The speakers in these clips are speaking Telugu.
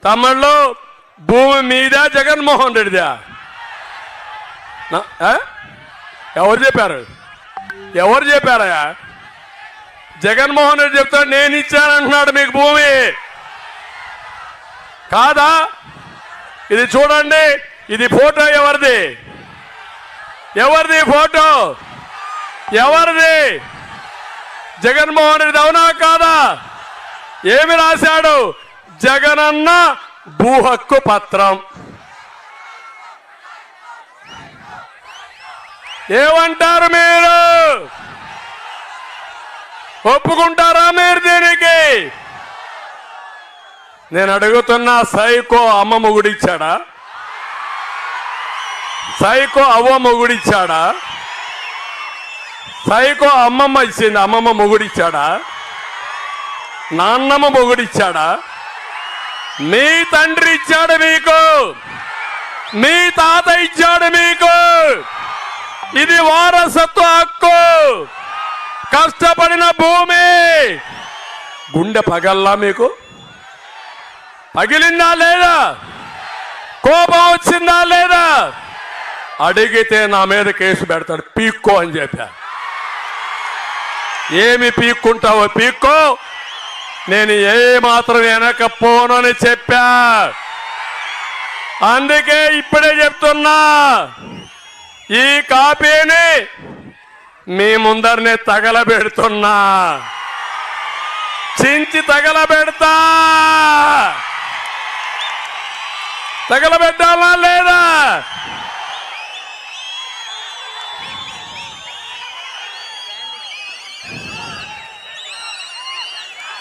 తమిళ్లో భూమి మీద జగన్మోహన్ రెడ్డిదా? ఎవరు చెప్పారు? ఎవరు చెప్పారయ్యా? జగన్మోహన్ రెడ్డి చెప్తాడు నేను ఇచ్చానంటున్నాడు మీకు భూమి కాదా? ఇది చూడండి, ఇది ఫోటో ఎవరిది? ఎవరిది ఫోటో? ఎవరిది? జగన్మోహన్ రెడ్డి అవునా కాదా? ఏమి రాశాడు? జగనన్న భూ హక్కు పత్రం. ఏమంటారు మీరు? ఒప్పుకుంటారా మీరు దీనికి? నేను అడుగుతున్నా, సైకో అమ్మ మొగుడిచ్చాడా? సైకో అవ్వ మొగుడిచ్చాడా? సైకో అమ్మమ్మ ఇచ్చింది, అమ్మమ్మ మొగుడిచ్చాడా? నాన్నమ్మ మొగుడిచ్చాడా? మీ తండ్రి ఇచ్చాడు మీకు, మీ తాత ఇచ్చాడు మీకు. ఇది వారసత్వ హక్కు, కష్టపడిన భూమి. గుండె పగల్లా మీకు? పగిలిందా లేదా? కోపం వచ్చిందా లేదా? అడిగితే నా మీద కేసు పెడతాడు, పీక్కో అని చెప్పా. ఏమి పీక్కుంటావో పీక్కో, నేను ఏ మాత్రం వెనకపోనని చెప్పా. అందుకే ఇప్పుడే చెప్తున్నా, ఈ కాపీని మీ ముందరనే తగలబెడుతున్నా, చించి తగలబెడతా. తగలబెట్టాలా లేదా?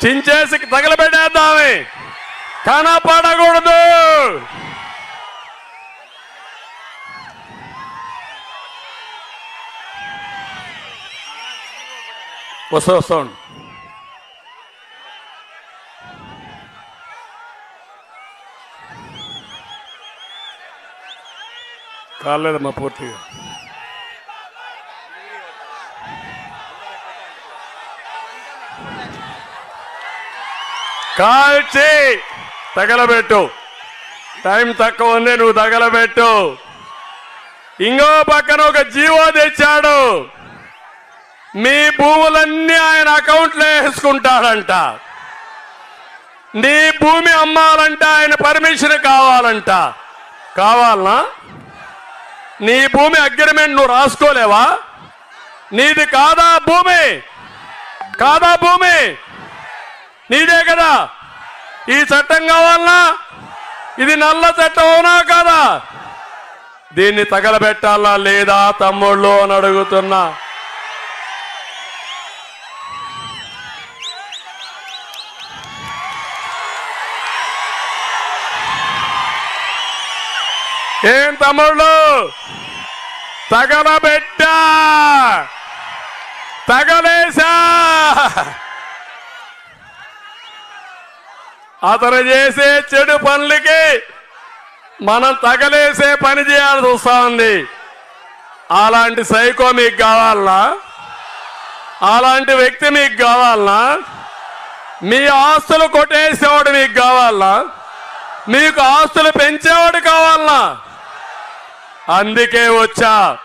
చించేసి తగలబెట్టేద్దామే, కనపడకూడదు. వస్తాను. కాలేదమ్మా పూర్తిగా. కాల్చి తగలబెట్టు. టైం తక్కువ ఉంది, నువ్వు తగలబెట్టు. ఇంకో పక్కన ఒక జీవో తెచ్చాడు, మీ భూములన్నీ ఆయన అకౌంట్లో వేసుకుంటాడంట. నీ భూమి అమ్మాలంట ఆయన పర్మిషన్ కావాలంట. కావాలనా? నీ భూమి అగ్రిమెంట్ నువ్వు రాసుకోలేవా? నీది కాదా భూమి? కాదా భూమి? నీదే కదా. ఈ చట్టం కావాలనా? ఇది నల్ల చట్టం అవునా కాదా? దీన్ని తగలబెట్టాలా లేదా తమ్ముళ్ళు అని అడుగుతున్నా. ఏం తమ్ముళ్ళు, తగలబెట్టా, తగలేసా. అతను చేసే చెడు పనులకి మనం తగలేసే పని చేయాల్సి వస్తా ఉంది. అలాంటి సైకో మీకు కావాలనా? అలాంటి వ్యక్తి మీకు కావాలనా? మీ ఆస్తులు కొట్టేసేవాడు మీకు కావాలనా? మీకు ఆస్తులు పెంచేవాడు కావాలనా? అందుకే వచ్చా.